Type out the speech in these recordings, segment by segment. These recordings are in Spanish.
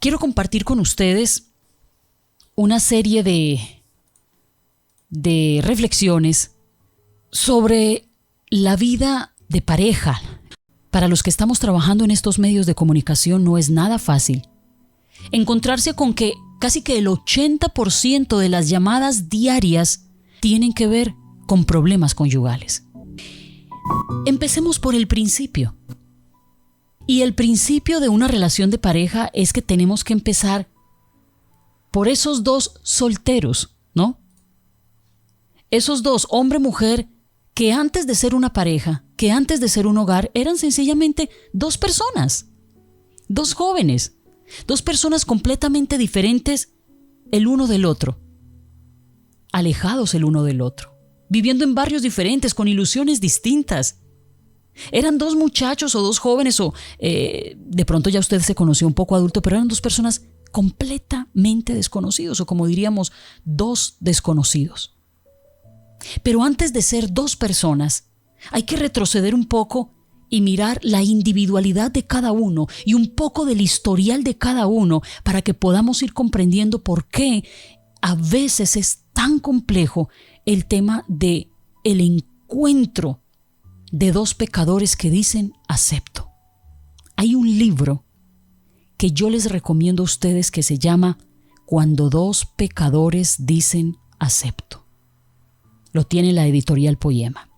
quiero compartir con ustedes una serie de reflexiones sobre la vida de pareja. Para los que estamos trabajando en estos medios de comunicación no es nada fácil encontrarse con que casi que el 80% de las llamadas diarias tienen que ver con problemas conyugales. Empecemos por el principio. Y el principio de una relación de pareja es que tenemos que empezar por esos dos solteros, ¿no? Esos dos, hombre-mujer, que antes de ser una pareja, que antes de ser un hogar, eran sencillamente dos personas, dos jóvenes, dos personas completamente diferentes el uno del otro, alejados el uno del otro, viviendo en barrios diferentes, con ilusiones distintas. Eran dos muchachos o dos jóvenes o de pronto ya usted se conoció un poco adulto, pero eran dos personas completamente desconocidos o como diríamos, dos desconocidos. Pero antes de ser dos personas, hay que retroceder un poco y mirar la individualidad de cada uno y un poco del historial de cada uno para que podamos ir comprendiendo por qué a veces es tan complejo el tema de el encuentro de dos pecadores que dicen acepto. Hay un libro que yo les recomiendo a ustedes que se llama Cuando dos pecadores dicen acepto. Lo tiene la editorial Poema.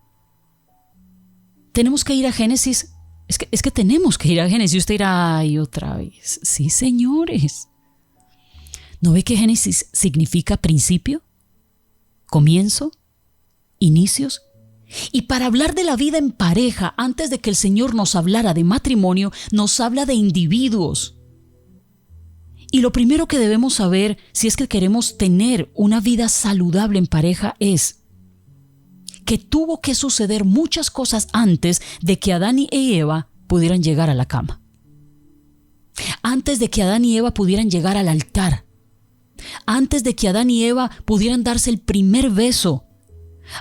Tenemos que ir a Génesis. Es que tenemos que ir a Génesis. Y usted dirá, ay, otra vez. Sí, señores. ¿No ve que Génesis significa principio, comienzo, inicios? Y para hablar de la vida en pareja, antes de que el Señor nos hablara de matrimonio, nos habla de individuos. Y lo primero que debemos saber, si es que queremos tener una vida saludable en pareja, es que tuvo que suceder muchas cosas antes de que Adán y Eva pudieran llegar a la cama. Antes de que Adán y Eva pudieran llegar al altar. Antes de que Adán y Eva pudieran darse el primer beso.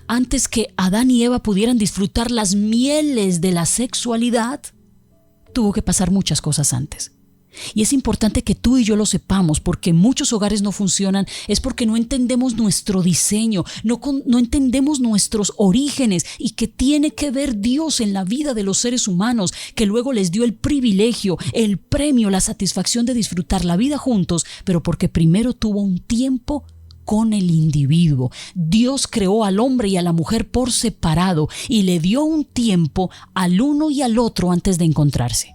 Antes que Adán y Eva pudieran disfrutar las mieles de la sexualidad, tuvo que pasar muchas cosas antes. Y es importante que tú y yo lo sepamos, porque muchos hogares no funcionan, es porque no entendemos nuestro diseño, no entendemos nuestros orígenes y que tiene que ver Dios en la vida de los seres humanos, que luego les dio el privilegio, el premio, la satisfacción de disfrutar la vida juntos, pero porque primero tuvo un tiempo con el individuo. Dios creó al hombre y a la mujer por separado y le dio un tiempo al uno y al otro antes de encontrarse.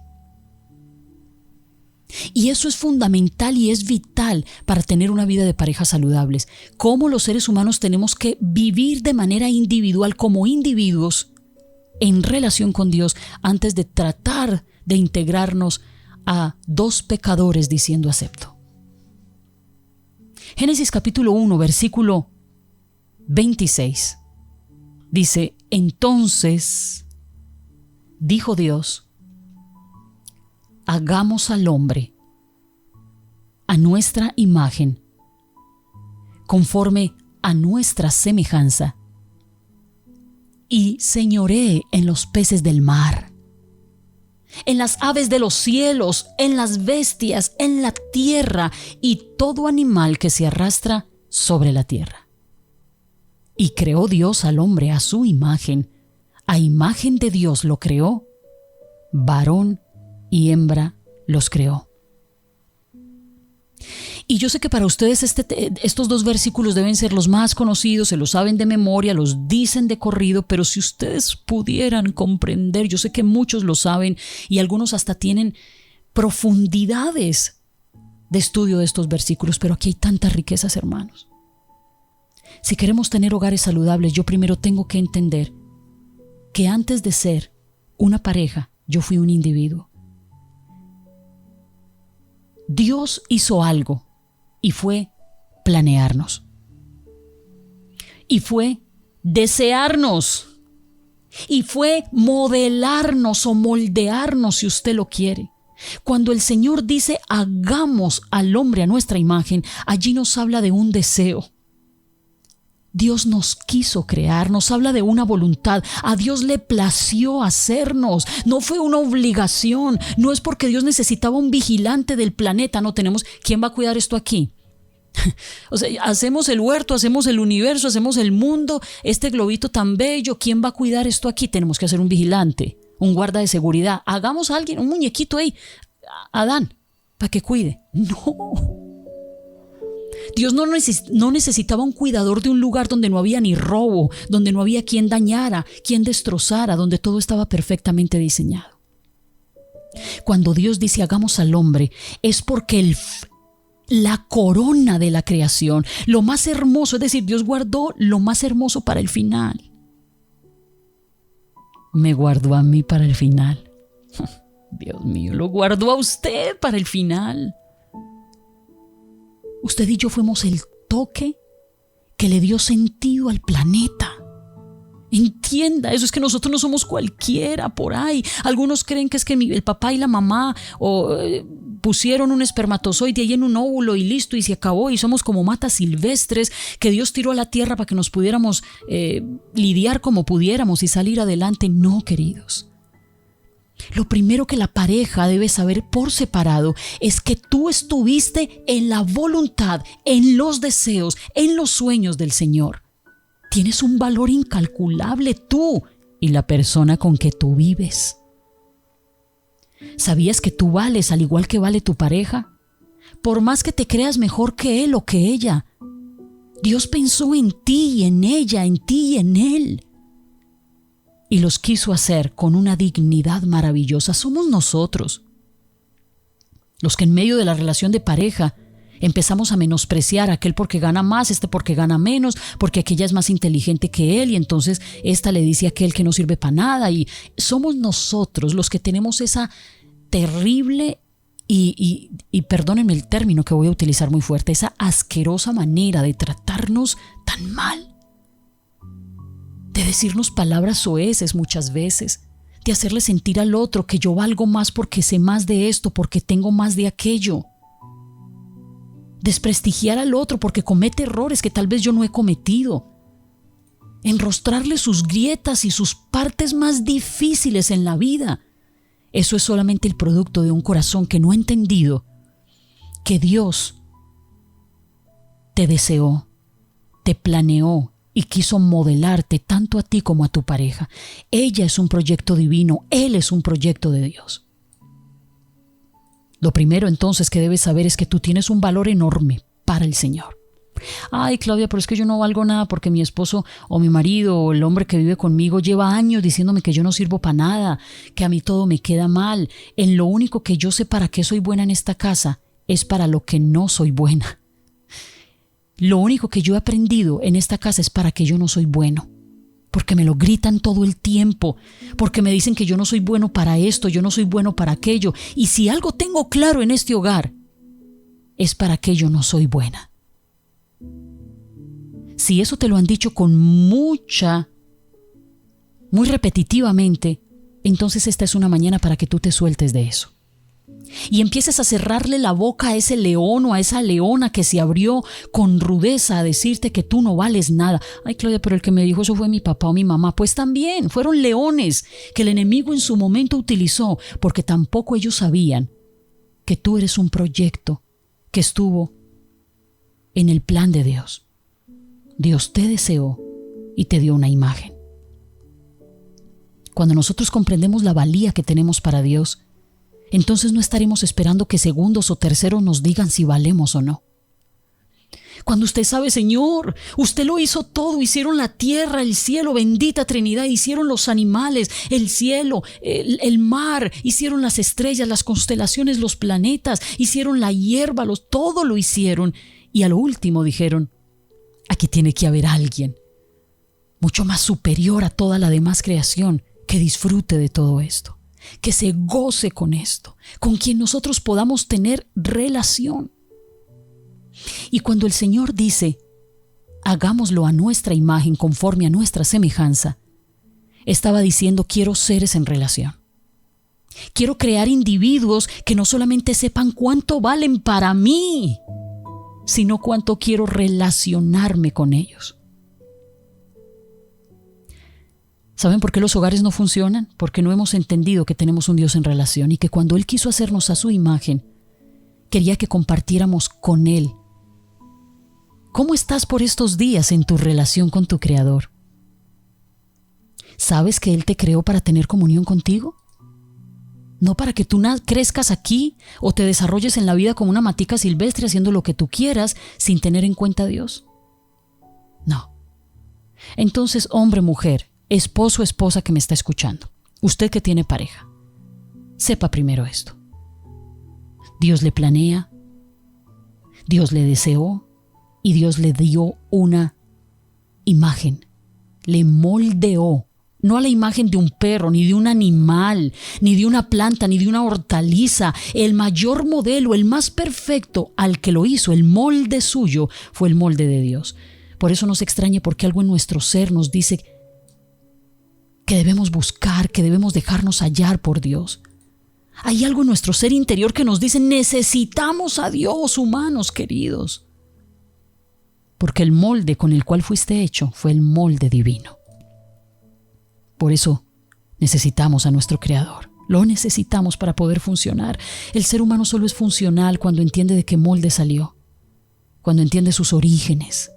Y eso es fundamental y es vital para tener una vida de parejas saludables. Cómo los seres humanos tenemos que vivir de manera individual como individuos en relación con Dios antes de tratar de integrarnos a dos pecadores diciendo acepto. Génesis capítulo 1, versículo 26. Dice, entonces dijo Dios, hagamos al hombre a nuestra imagen, conforme a nuestra semejanza, y señoree en los peces del mar, en las aves de los cielos, en las bestias, en la tierra y todo animal que se arrastra sobre la tierra. Y creó Dios al hombre a su imagen, a imagen de Dios lo creó, varón y hembra los creó. Y yo sé que para ustedes estos dos versículos deben ser los más conocidos, se los saben de memoria, los dicen de corrido, pero si ustedes pudieran comprender, yo sé que muchos lo saben y algunos hasta tienen profundidades de estudio de estos versículos, pero aquí hay tantas riquezas, hermanos. Si queremos tener hogares saludables, yo primero tengo que entender que antes de ser una pareja, yo fui un individuo. Dios hizo algo y fue planearnos. Y fue desearnos. Y fue modelarnos o moldearnos si usted lo quiere. Cuando el Señor dice hagamos al hombre a nuestra imagen, allí nos habla de un deseo. Dios nos quiso crear, nos habla de una voluntad. A Dios le plació hacernos, no fue una obligación, no es porque Dios necesitaba un vigilante del planeta, no tenemos, ¿quién va a cuidar esto aquí? O sea, hacemos el huerto, hacemos el universo, hacemos el mundo, este globito tan bello, ¿quién va a cuidar esto aquí? Tenemos que hacer un vigilante, un guarda de seguridad, hagamos a alguien, un muñequito ahí, Adán, para que cuide. No. Dios no necesitaba un cuidador de un lugar donde no había ni robo, donde no había quien dañara, quien destrozara, donde todo estaba perfectamente diseñado. Cuando Dios dice hagamos al hombre, es porque la corona de la creación, lo más hermoso, es decir, Dios guardó lo más hermoso para el final. Me guardó a mí para el final. Dios mío, lo guardó a usted para el final. Usted y yo fuimos el toque que le dio sentido al planeta. Entienda, eso es que nosotros no somos cualquiera por ahí. Algunos creen que es que el papá y la mamá pusieron un espermatozoide ahí en un óvulo y listo, y se acabó, y somos como matas silvestres que Dios tiró a la tierra para que nos pudiéramos lidiar como pudiéramos y salir adelante. No, queridos. Lo primero que la pareja debe saber por separado es que tú estuviste en la voluntad, en los deseos, en los sueños del Señor. Tienes un valor incalculable tú y la persona con que tú vives. ¿Sabías que tú vales al igual que vale tu pareja? Por más que te creas mejor que él o que ella, Dios pensó en ti y en ella, en ti y en él. Y los quiso hacer con una dignidad maravillosa. Somos nosotros los que en medio de la relación de pareja empezamos a menospreciar a aquel porque gana más, este porque gana menos, porque aquella es más inteligente que él y entonces esta le dice a aquel que no sirve para nada. Y somos nosotros los que tenemos esa terrible y perdónenme el término que voy a utilizar muy fuerte, esa asquerosa manera de tratarnos tan mal. De decirnos palabras soeces muchas veces, de hacerle sentir al otro que yo valgo más porque sé más de esto, porque tengo más de aquello. Desprestigiar al otro porque comete errores que tal vez yo no he cometido. Enrostrarle sus grietas y sus partes más difíciles en la vida. Eso es solamente el producto de un corazón que no ha entendido que Dios te deseó, te planeó y quiso modelarte tanto a ti como a tu pareja. Ella es un proyecto divino, él es un proyecto de Dios. Lo primero entonces que debes saber es que tú tienes un valor enorme para el Señor. Ay, Claudia, pero es que yo no valgo nada porque mi esposo o mi marido o el hombre que vive conmigo lleva años diciéndome que yo no sirvo para nada, que a mí todo me queda mal. En lo único que yo sé para qué soy buena en esta casa es para lo que no soy buena. Lo único que yo he aprendido en esta casa es para que yo no soy bueno, porque me lo gritan todo el tiempo, porque me dicen que yo no soy bueno para esto, yo no soy bueno para aquello, y si algo tengo claro en este hogar, es para que yo no soy buena. Si eso te lo han dicho con muy repetitivamente, entonces esta es una mañana para que tú te sueltes de eso. Y empieces a cerrarle la boca a ese león o a esa leona que se abrió con rudeza a decirte que tú no vales nada. Ay, Claudia, pero el que me dijo eso fue mi papá o mi mamá. Pues también fueron leones que el enemigo en su momento utilizó, porque tampoco ellos sabían que tú eres un proyecto que estuvo en el plan de Dios. Dios te deseó y te dio una imagen. Cuando nosotros comprendemos la valía que tenemos para Dios, entonces no estaremos esperando que segundos o terceros nos digan si valemos o no. Cuando usted sabe, Señor, usted lo hizo todo, hicieron la tierra, el cielo, bendita Trinidad, hicieron los animales, el cielo, el mar, hicieron las estrellas, las constelaciones, los planetas, hicieron la hierba, todo lo hicieron. Y a lo último dijeron, aquí tiene que haber alguien mucho más superior a toda la demás creación que disfrute de todo esto, que se goce con esto, con quien nosotros podamos tener relación. Y cuando el Señor dice, hagámoslo a nuestra imagen, conforme a nuestra semejanza, estaba diciendo, quiero seres en relación. Quiero crear individuos que no solamente sepan cuánto valen para mí, sino cuánto quiero relacionarme con ellos. ¿Saben por qué los hogares no funcionan? Porque no hemos entendido que tenemos un Dios en relación y que cuando Él quiso hacernos a su imagen, quería que compartiéramos con Él. ¿Cómo estás por estos días en tu relación con tu Creador? ¿Sabes que Él te creó para tener comunión contigo? No para que tú crezcas aquí o te desarrolles en la vida como una matica silvestre haciendo lo que tú quieras sin tener en cuenta a Dios. No. Entonces, hombre, mujer, esposo, esposa que me está escuchando, usted que tiene pareja, sepa primero esto. Dios le planea, Dios le deseó y Dios le dio una imagen, le moldeó. No a la imagen de un perro, ni de un animal, ni de una planta, ni de una hortaliza. El mayor modelo, el más perfecto al que lo hizo, el molde suyo, fue el molde de Dios. Por eso no se extrañe porque algo en nuestro ser nos dice que debemos buscar, que debemos dejarnos hallar por Dios. Hay algo en nuestro ser interior que nos dice: necesitamos a Dios, humanos queridos. Porque el molde con el cual fuiste hecho fue el molde divino. Por eso necesitamos a nuestro Creador. Lo necesitamos para poder funcionar. El ser humano solo es funcional cuando entiende de qué molde salió, cuando entiende sus orígenes.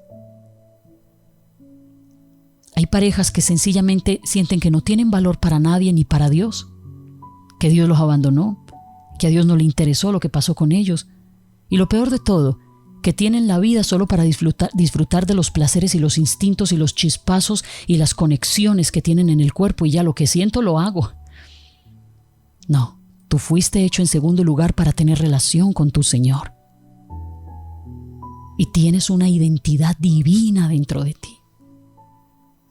Hay parejas que sencillamente sienten que no tienen valor para nadie ni para Dios, que Dios los abandonó, que a Dios no le interesó lo que pasó con ellos. Y lo peor de todo, que tienen la vida solo para disfrutar de los placeres y los instintos y los chispazos y las conexiones que tienen en el cuerpo, y ya lo que siento lo hago. No, tú fuiste hecho en segundo lugar para tener relación con tu Señor. Y tienes una identidad divina dentro de ti.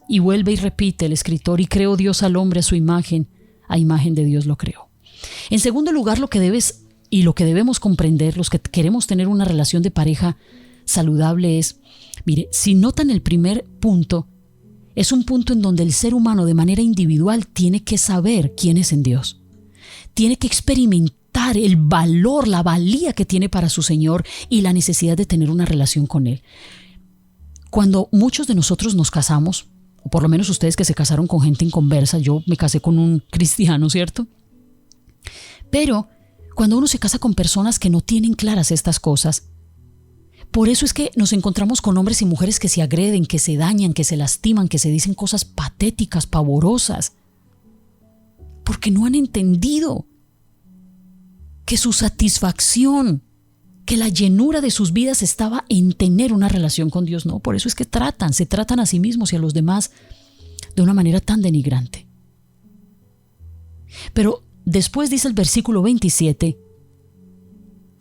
Y vuelve y repite el escritor: y creó Dios al hombre a su imagen, a imagen de Dios lo creó. En segundo lugar, lo que debemos comprender, los que queremos tener una relación de pareja saludable, es, mire, si notan el primer punto, es un punto en donde el ser humano de manera individual tiene que saber quién es en Dios. Tiene que experimentar el valor, la valía que tiene para su Señor y la necesidad de tener una relación con Él. Cuando muchos de nosotros nos casamos, o por lo menos ustedes que se casaron con gente inconversa, yo me casé con un cristiano, ¿cierto? Pero cuando uno se casa con personas que no tienen claras estas cosas, por eso es que nos encontramos con hombres y mujeres que se agreden, que se dañan, que se lastiman, que se dicen cosas patéticas, pavorosas, porque no han entendido que su satisfacción, que la llenura de sus vidas estaba en tener una relación con Dios. No, por eso es que se tratan a sí mismos y a los demás de una manera tan denigrante. Pero después dice el versículo 27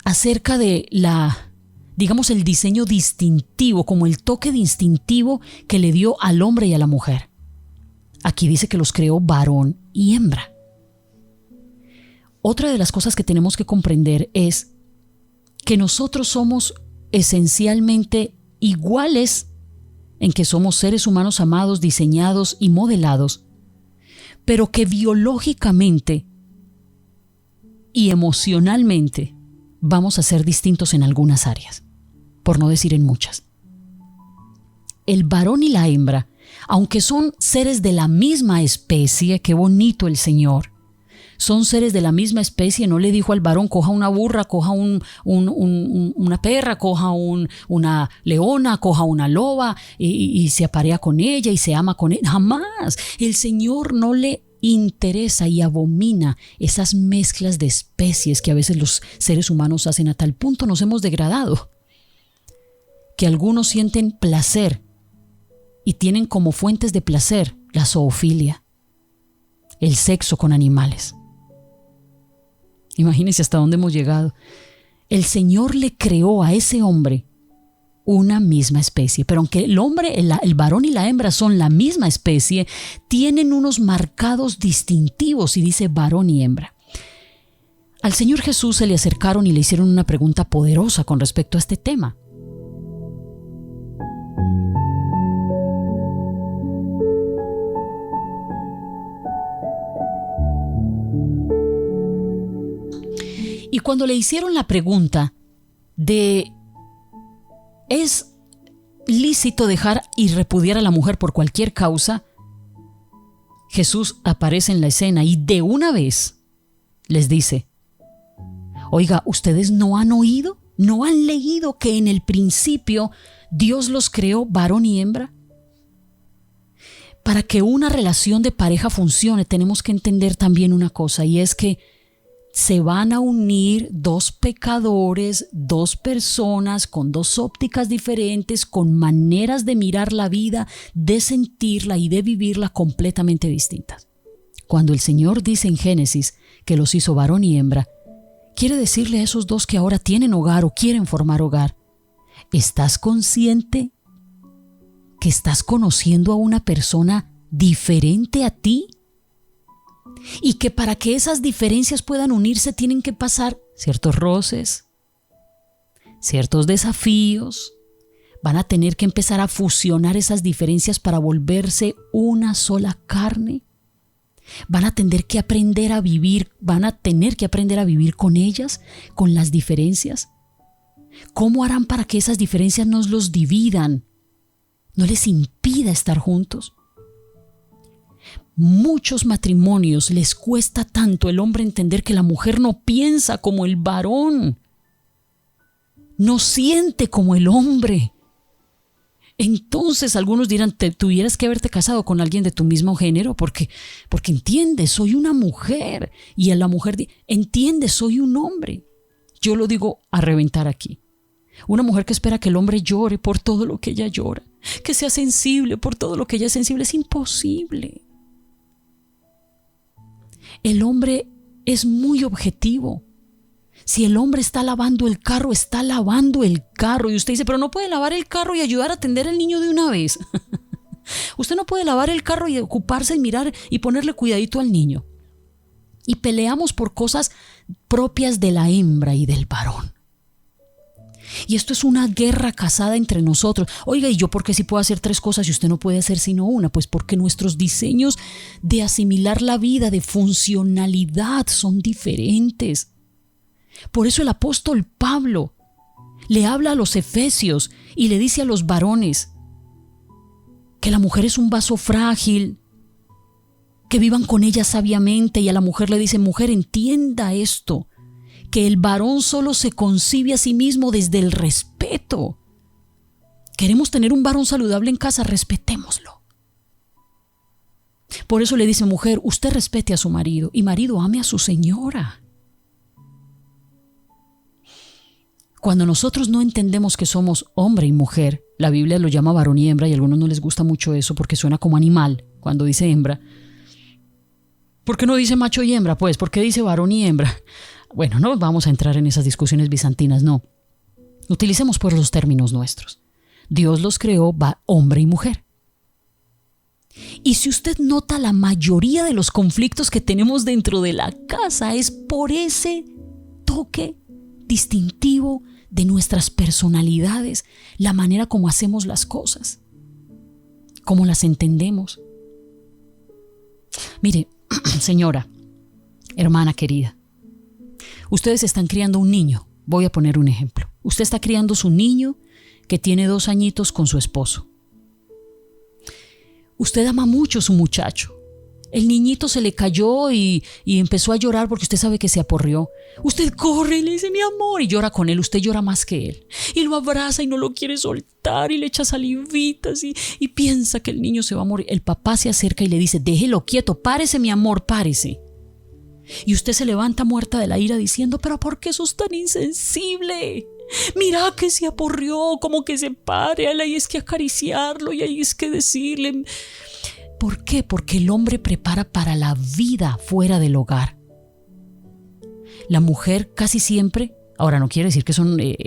acerca de el diseño distintivo, como el toque distintivo que le dio al hombre y a la mujer. Aquí dice que los creó varón y hembra. Otra de las cosas que tenemos que comprender es que nosotros somos esencialmente iguales en que somos seres humanos amados, diseñados y modelados, pero que biológicamente y emocionalmente vamos a ser distintos en algunas áreas, por no decir en muchas. El varón y la hembra, aunque son seres de la misma especie, qué bonito el Señor, son seres de la misma especie. No le dijo al varón: coja una burra, coja una perra, coja una leona, coja una loba y se aparea con ella y se ama con ella. Jamás. El Señor no le interesa y abomina esas mezclas de especies que a veces los seres humanos hacen. A tal punto nos hemos degradado que algunos sienten placer y tienen como fuentes de placer la zoofilia, el sexo con animales. Imagínense hasta dónde hemos llegado. El Señor le creó a ese hombre una misma especie, pero aunque el varón y la hembra son la misma especie, tienen unos marcados distintivos, y dice varón y hembra. Al Señor Jesús se le acercaron y le hicieron una pregunta poderosa con respecto a este tema. Y cuando le hicieron la pregunta de ¿es lícito dejar y repudiar a la mujer por cualquier causa?, Jesús aparece en la escena y de una vez les dice: oiga, ¿ustedes no han oído? ¿No han leído que en el principio Dios los creó varón y hembra? Para que una relación de pareja funcione, tenemos que entender también una cosa, y es que se van a unir dos pecadores, dos personas con dos ópticas diferentes, con maneras de mirar la vida, de sentirla y de vivirla completamente distintas. Cuando el Señor dice en Génesis que los hizo varón y hembra, quiere decirle a esos dos que ahora tienen hogar o quieren formar hogar: ¿estás consciente que estás conociendo a una persona diferente a ti? Y que para que esas diferencias puedan unirse tienen que pasar ciertos roces, ciertos desafíos. Van a tener que empezar a fusionar esas diferencias para volverse una sola carne. Van a tener que aprender a vivir con ellas, con las diferencias. ¿Cómo harán para que esas diferencias no los dividan, no les impida estar juntos? Muchos matrimonios les cuesta tanto el hombre entender que la mujer no piensa como el varón, no siente como el hombre. Entonces algunos dirán: te tuvieras que haberte casado con alguien de tu mismo género porque entiende, soy una mujer, y a la mujer entiende, soy un hombre. Yo lo digo a reventar aquí. Una mujer que espera que el hombre llore por todo lo que ella llora, que sea sensible por todo lo que ella es sensible, es imposible. El hombre es muy objetivo. Si el hombre está lavando el carro, está lavando el carro. Y usted dice: pero no puede lavar el carro y ayudar a atender al niño de una vez. Usted no puede lavar el carro y ocuparse y mirar y ponerle cuidadito al niño. Y peleamos por cosas propias de la hembra y del varón. Y esto es una guerra casada entre nosotros. Oiga, ¿y yo por qué sí puedo hacer 3 cosas y usted no puede hacer sino una? Pues porque nuestros diseños de asimilar la vida, de funcionalidad, son diferentes. Por eso el apóstol Pablo le habla a los efesios y le dice a los varones que la mujer es un vaso frágil, que vivan con ella sabiamente, y a la mujer le dice: mujer, entienda esto, que el varón solo se concibe a sí mismo desde el respeto. Queremos tener un varón saludable en casa, respetémoslo. Por eso le dice: mujer, usted respete a su marido, y marido, ame a su señora. Cuando nosotros no entendemos que somos hombre y mujer, la Biblia lo llama varón y hembra, y a algunos no les gusta mucho eso porque suena como animal cuando dice hembra. ¿Por qué no dice macho y hembra? Pues, ¿por qué dice varón y hembra? Bueno, no vamos a entrar en esas discusiones bizantinas, no. Utilicemos pues los términos nuestros. Dios los creó hombre y mujer. Y si usted nota, la mayoría de los conflictos que tenemos dentro de la casa es por ese toque distintivo de nuestras personalidades, la manera como hacemos las cosas, cómo las entendemos. Mire, señora, hermana querida, ustedes están criando un niño. Voy a poner un ejemplo. Usted está criando su niño que tiene 2 añitos con su esposo. Usted ama mucho a su muchacho. El niñito se le cayó y empezó a llorar porque usted sabe que se aporreó. Usted corre y le dice: mi amor, y llora con él. Usted llora más que él. Y lo abraza y no lo quiere soltar y le echa salivitas y piensa que el niño se va a morir. El papá se acerca y le dice: déjelo quieto, párese, mi amor, párese. Y usted se levanta muerta de la ira diciendo: pero ¿por qué sos tan insensible? Mira que se aporreó, como que se pare, ahí es que acariciarlo y ahí es que decirle. ¿Por qué? Porque el hombre prepara para la vida fuera del hogar. La mujer casi siempre, ahora no quiere decir que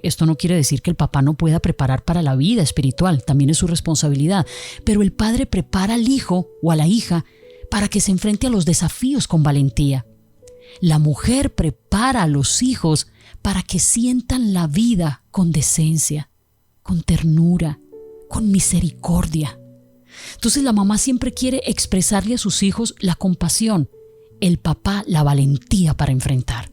esto no quiere decir que el papá no pueda preparar para la vida espiritual, también es su responsabilidad, pero el padre prepara al hijo o a la hija para que se enfrente a los desafíos con valentía. La mujer prepara a los hijos para que sientan la vida con decencia, con ternura, con misericordia. Entonces la mamá siempre quiere expresarle a sus hijos la compasión, el papá la valentía para enfrentar.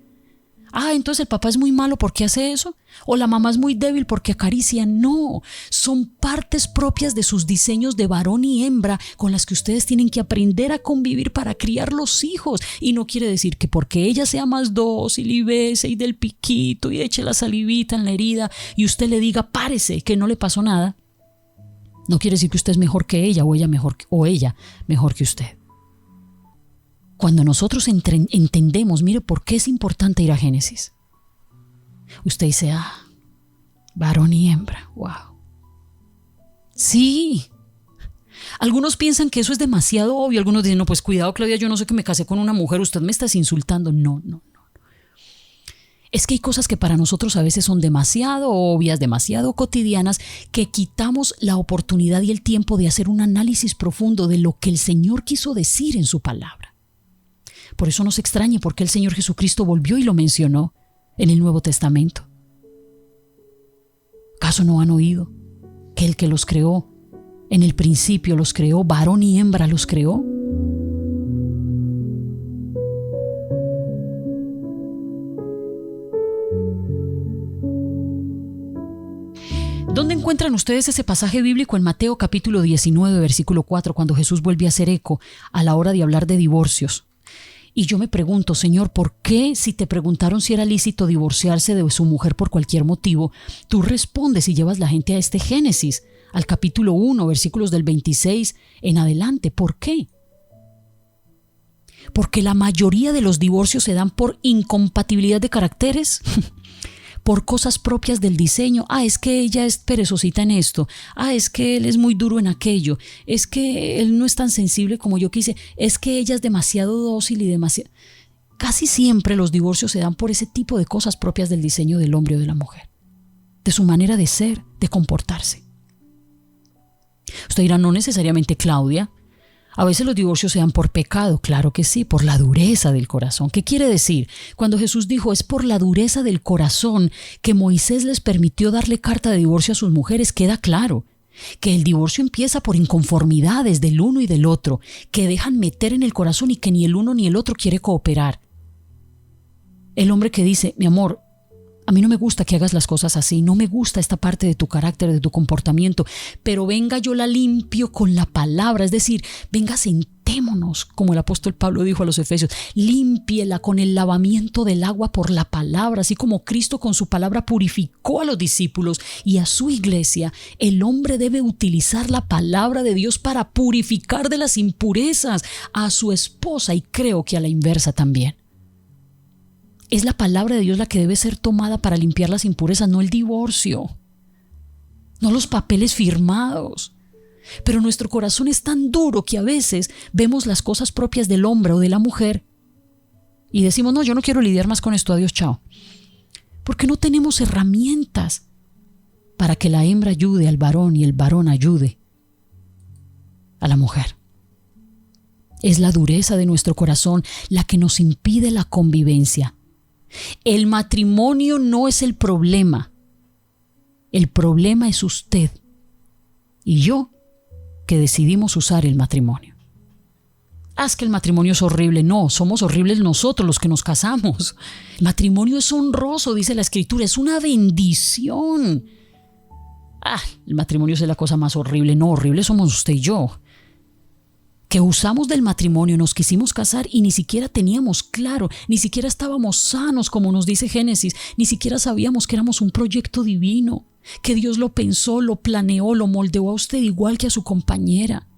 Entonces el papá es muy malo porque hace eso, o la mamá es muy débil porque acaricia. No, son partes propias de sus diseños de varón y hembra con las que ustedes tienen que aprender a convivir para criar los hijos. Y no quiere decir que porque ella sea más dócil y bese y del piquito y eche la salivita en la herida y usted le diga párese, que no le pasó nada, no quiere decir que usted es mejor que ella o ella mejor que usted. Cuando nosotros entendemos, mire por qué es importante ir a Génesis. Usted dice, varón y hembra, wow. Sí. Algunos piensan que eso es demasiado obvio. Algunos dicen, no, pues cuidado, Claudia, yo no sé que me casé con una mujer, usted me está insultando. No. Es que hay cosas que para nosotros a veces son demasiado obvias, demasiado cotidianas, que quitamos la oportunidad y el tiempo de hacer un análisis profundo de lo que el Señor quiso decir en su palabra. Por eso no se extrañe porque el Señor Jesucristo volvió y lo mencionó en el Nuevo Testamento. ¿Acaso no han oído que el que los creó, en el principio los creó, varón y hembra los creó? ¿Dónde encuentran ustedes ese pasaje bíblico? En Mateo capítulo 19, versículo 4, cuando Jesús vuelve a hacer eco a la hora de hablar de divorcios. Y yo me pregunto, Señor, ¿por qué si te preguntaron si era lícito divorciarse de su mujer por cualquier motivo, tú respondes y llevas la gente a este Génesis, al capítulo 1, versículos del 26 en adelante? ¿Por qué? Porque la mayoría de los divorcios se dan por incompatibilidad de caracteres. Por cosas propias del diseño. Es que ella es perezosita en esto. Es que él es muy duro en aquello. Es que él no es tan sensible como yo quise. Es que ella es demasiado dócil y demasiado... Casi siempre los divorcios se dan por ese tipo de cosas propias del diseño del hombre o de la mujer, de su manera de ser, de comportarse. Usted dirá, no necesariamente, Claudia. A veces los divorcios se dan por pecado, claro que sí, por la dureza del corazón. ¿Qué quiere decir? Cuando Jesús dijo, es por la dureza del corazón que Moisés les permitió darle carta de divorcio a sus mujeres, queda claro que el divorcio empieza por inconformidades del uno y del otro, que dejan meter en el corazón y que ni el uno ni el otro quiere cooperar. El hombre que dice, mi amor, a mí no me gusta que hagas las cosas así, no me gusta esta parte de tu carácter, de tu comportamiento, pero venga, yo la limpio con la palabra, es decir, venga, sentémonos, como el apóstol Pablo dijo a los Efesios, límpiela con el lavamiento del agua por la palabra, así como Cristo con su palabra purificó a los discípulos y a su iglesia. El hombre debe utilizar la palabra de Dios para purificar de las impurezas a su esposa, y creo que a la inversa también. Es la palabra de Dios la que debe ser tomada para limpiar las impurezas, no el divorcio, no los papeles firmados. Pero nuestro corazón es tan duro que a veces vemos las cosas propias del hombre o de la mujer y decimos, no, yo no quiero lidiar más con esto, adiós, chao. Porque no tenemos herramientas para que la hembra ayude al varón y el varón ayude a la mujer. Es la dureza de nuestro corazón la que nos impide la convivencia. El matrimonio no es el problema es usted y yo que decidimos usar el matrimonio. Es que el matrimonio es horrible. No, somos horribles nosotros los que nos casamos. El matrimonio es honroso, dice la Escritura, es una bendición. El matrimonio es la cosa más horrible. No, horrible somos usted y yo, que usamos del matrimonio, nos quisimos casar y ni siquiera teníamos claro, ni siquiera estábamos sanos, como nos dice Génesis, ni siquiera sabíamos que éramos un proyecto divino, que Dios lo pensó, lo planeó, lo moldeó a usted igual que a su compañera.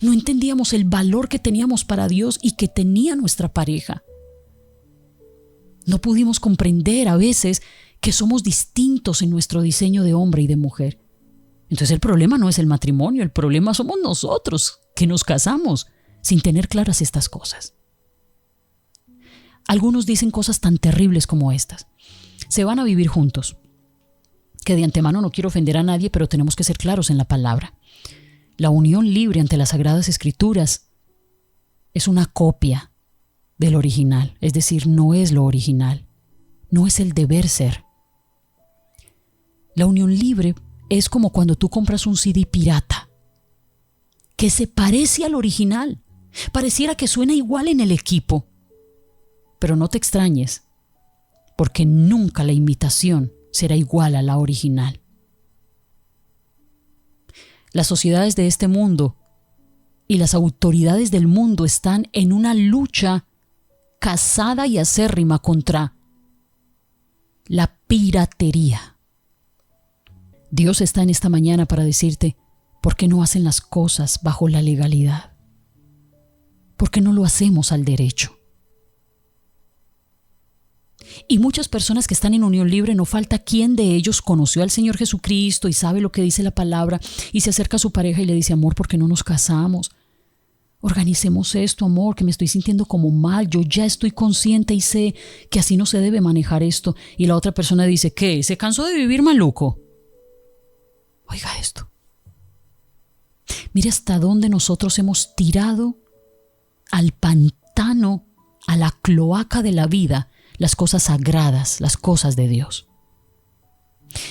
No entendíamos el valor que teníamos para Dios y que tenía nuestra pareja. No pudimos comprender a veces que somos distintos en nuestro diseño de hombre y de mujer. Entonces el problema no es el matrimonio, el problema somos nosotros, que nos casamos sin tener claras estas cosas. Algunos dicen cosas tan terribles como estas. Se van a vivir juntos. Que de antemano no quiero ofender a nadie, pero tenemos que ser claros en la palabra. La unión libre ante las Sagradas Escrituras es una copia del original, es decir, no es lo original, no es el deber ser. La unión libre es como cuando tú compras un CD pirata, que se parece al original, pareciera que suena igual en el equipo. Pero no te extrañes porque nunca la imitación será igual a la original. Las sociedades de este mundo y las autoridades del mundo están en una lucha casada y acérrima contra la piratería. Dios está en esta mañana para decirte, ¿por qué no hacen las cosas bajo la legalidad? ¿Por qué no lo hacemos al derecho? Y muchas personas que están en unión libre, no falta quien de ellos conoció al Señor Jesucristo y sabe lo que dice la palabra y se acerca a su pareja y le dice, amor, ¿por qué no nos casamos? Organicemos esto, amor, que me estoy sintiendo como mal, yo ya estoy consciente y sé que así no se debe manejar esto. Y la otra persona dice, ¿qué? ¿Se cansó de vivir maluco? Oiga esto. Mire hasta dónde nosotros hemos tirado al pantano, a la cloaca de la vida, las cosas sagradas, las cosas de Dios.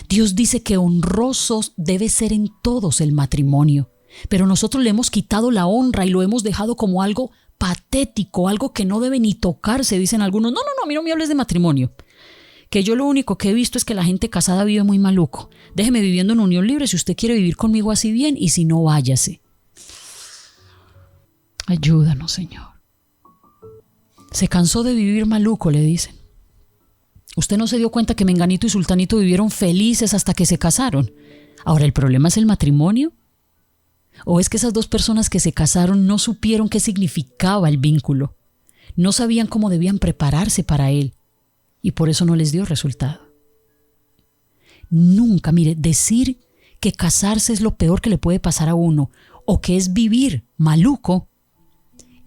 Dios dice que honroso debe ser en todos el matrimonio, pero nosotros le hemos quitado la honra y lo hemos dejado como algo patético, algo que no debe ni tocarse, dicen algunos. No, a mí no me hables de matrimonio, que yo lo único que he visto es que la gente casada vive muy maluco. Déjeme viviendo en unión libre, si usted quiere vivir conmigo así bien, y si no, váyase. Ayúdanos, Señor. Se cansó de vivir maluco, le dicen. Usted no se dio cuenta que Menganito y Sultanito vivieron felices hasta que se casaron. Ahora, ¿el problema es el matrimonio? ¿O es que esas dos personas que se casaron no supieron qué significaba el vínculo? No sabían cómo debían prepararse para él y por eso no les dio resultado. Nunca, mire, decir que casarse es lo peor que le puede pasar a uno o que es vivir maluco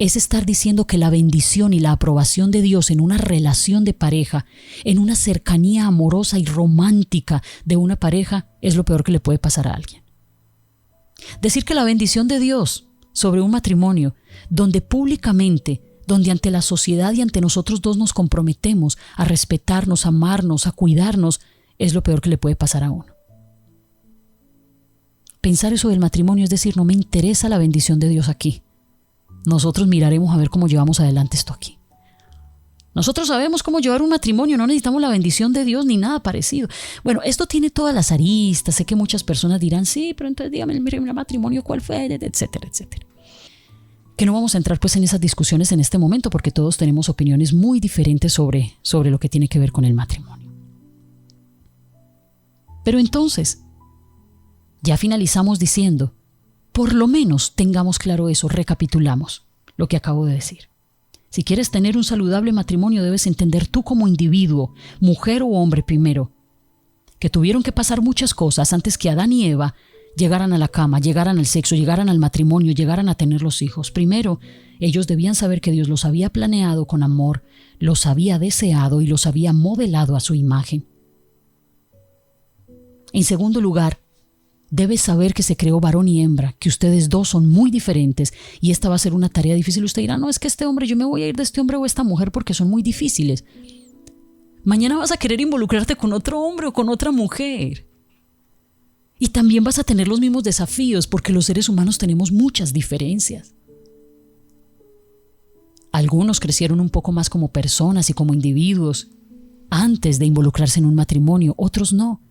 es estar diciendo que la bendición y la aprobación de Dios en una relación de pareja, en una cercanía amorosa y romántica de una pareja, es lo peor que le puede pasar a alguien. Decir que la bendición de Dios sobre un matrimonio, donde públicamente, donde ante la sociedad y ante nosotros dos nos comprometemos a respetarnos, a amarnos, a cuidarnos, es lo peor que le puede pasar a uno. Pensar eso del matrimonio es decir, no me interesa la bendición de Dios aquí. Nosotros miraremos a ver cómo llevamos adelante esto aquí. Nosotros sabemos cómo llevar un matrimonio, no necesitamos la bendición de Dios ni nada parecido. Bueno, esto tiene todas las aristas, sé que muchas personas dirán, sí, pero entonces dígame el primer matrimonio, ¿cuál fue? Etcétera, etcétera. Que no vamos a entrar pues en esas discusiones en este momento porque todos tenemos opiniones muy diferentes sobre lo que tiene que ver con el matrimonio. Pero entonces, ya finalizamos diciendo, por lo menos tengamos claro eso, recapitulamos lo que acabo de decir. Si quieres tener un saludable matrimonio, debes entender tú como individuo, mujer o hombre primero, que tuvieron que pasar muchas cosas antes que Adán y Eva llegaran a la cama, llegaran al sexo, llegaran al matrimonio, llegaran a tener los hijos. Primero, ellos debían saber que Dios los había planeado con amor, los había deseado y los había modelado a su imagen. En segundo lugar, debes saber que se creó varón y hembra, que ustedes dos son muy diferentes y esta va a ser una tarea difícil. Usted dirá, no, es que este hombre, yo me voy a ir de este hombre o esta mujer porque son muy difíciles. Mañana vas a querer involucrarte con otro hombre o con otra mujer. Y también vas a tener los mismos desafíos porque los seres humanos tenemos muchas diferencias. Algunos crecieron un poco más como personas y como individuos antes de involucrarse en un matrimonio, otros no.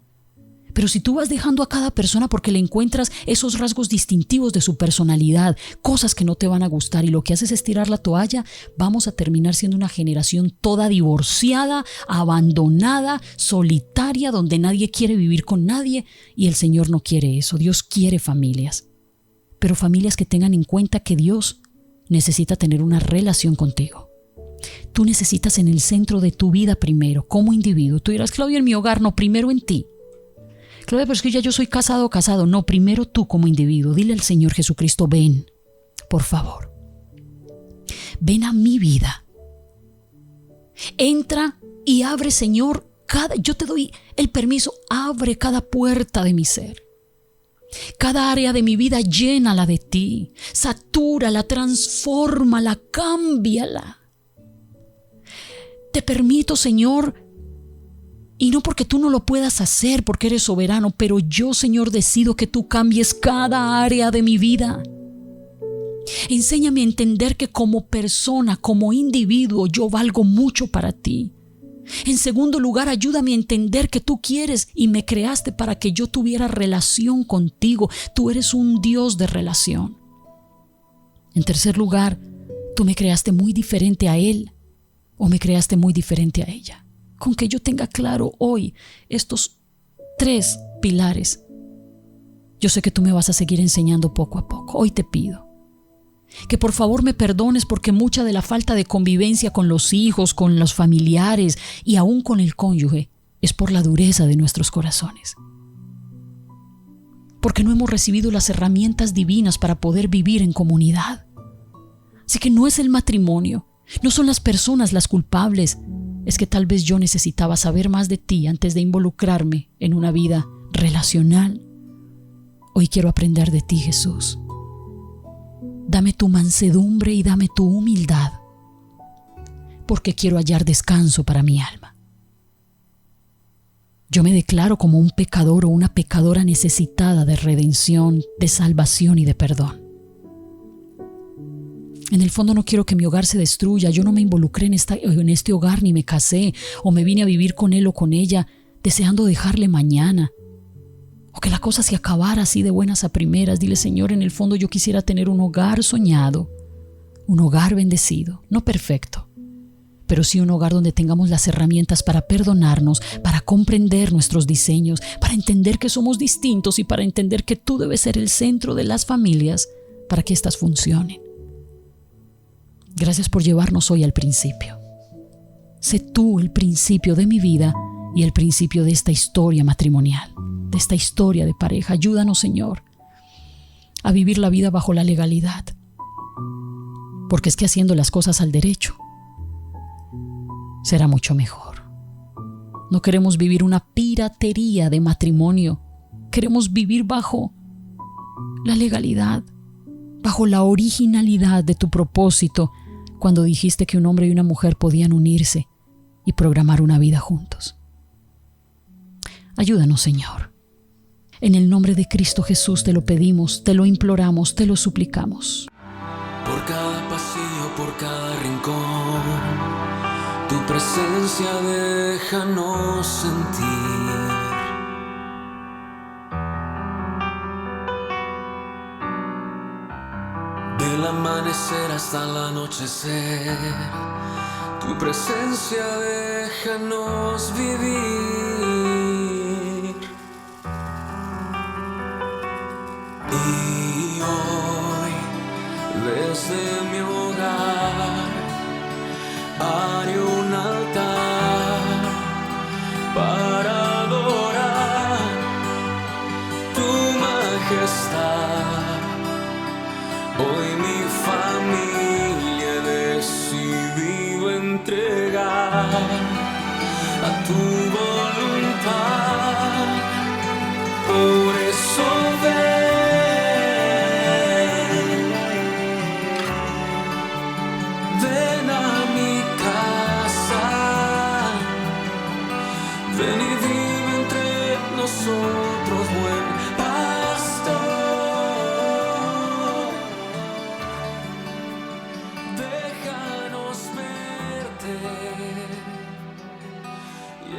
Pero si tú vas dejando a cada persona porque le encuentras esos rasgos distintivos de su personalidad, cosas que no te van a gustar y lo que haces es tirar la toalla, vamos a terminar siendo una generación toda divorciada, abandonada, solitaria, donde nadie quiere vivir con nadie y el Señor no quiere eso. Dios quiere familias, pero familias que tengan en cuenta que Dios necesita tener una relación contigo. Tú necesitas en el centro de tu vida primero, como individuo. Tú dirás, Claudia, en mi hogar, no, primero en ti. Claudia, pero es que ya yo soy casado. No, primero tú como individuo. Dile al Señor Jesucristo, ven, por favor. Ven a mi vida. Entra y abre, Señor, yo te doy el permiso, abre cada puerta de mi ser. Cada área de mi vida, llénala de ti. Satúrala, transfórmala, cámbiala. Te permito, Señor, y no porque tú no lo puedas hacer, porque eres soberano, pero yo, Señor, decido que tú cambies cada área de mi vida. Enséñame a entender que como persona, como individuo, yo valgo mucho para ti. En segundo lugar, ayúdame a entender que tú quieres y me creaste para que yo tuviera relación contigo. Tú eres un Dios de relación. En tercer lugar, tú me creaste muy diferente a Él o me creaste muy diferente a ella. Con que yo tenga claro hoy estos 3 pilares, yo sé que tú me vas a seguir enseñando poco a poco. Hoy te pido que por favor me perdones porque mucha de la falta de convivencia con los hijos, con los familiares y aún con el cónyuge es por la dureza de nuestros corazones. Porque no hemos recibido las herramientas divinas para poder vivir en comunidad. Así que no es el matrimonio, no son las personas las culpables, es que tal vez yo necesitaba saber más de ti antes de involucrarme en una vida relacional. Hoy quiero aprender de ti, Jesús. Dame tu mansedumbre y dame tu humildad, porque quiero hallar descanso para mi alma. Yo me declaro como un pecador o una pecadora necesitada de redención, de salvación y de perdón. En el fondo no quiero que mi hogar se destruya. Yo no me involucré en este hogar ni me casé o me vine a vivir con él o con ella deseando dejarle mañana. O que la cosa se acabara así de buenas a primeras. Dile, Señor, en el fondo yo quisiera tener un hogar soñado, un hogar bendecido, no perfecto, pero sí un hogar donde tengamos las herramientas para perdonarnos, para comprender nuestros diseños, para entender que somos distintos y para entender que tú debes ser el centro de las familias para que éstas funcionen. Gracias por llevarnos hoy al principio. Sé tú el principio de mi vida y el principio de esta historia matrimonial, de esta historia de pareja. Ayúdanos, Señor, a vivir la vida bajo la legalidad, porque es que haciendo las cosas al derecho será mucho mejor. No queremos vivir una piratería de matrimonio, queremos vivir bajo la legalidad, bajo la originalidad de tu propósito cuando dijiste que un hombre y una mujer podían unirse y programar una vida juntos. Ayúdanos, Señor. En el nombre de Cristo Jesús te lo pedimos, te lo imploramos, te lo suplicamos. Por cada pasillo, por cada rincón, tu presencia déjanos sentir. Del amanecer hasta el anochecer, tu presencia déjanos vivir. Y hoy, desde mi hogar, haré un altar para adorar tu majestad. Hoy mi familia he decidido entregar a tu voluntad. Por eso ven a mi casa, ven y vive entre nosotros, buen pastor. Déjanos verte y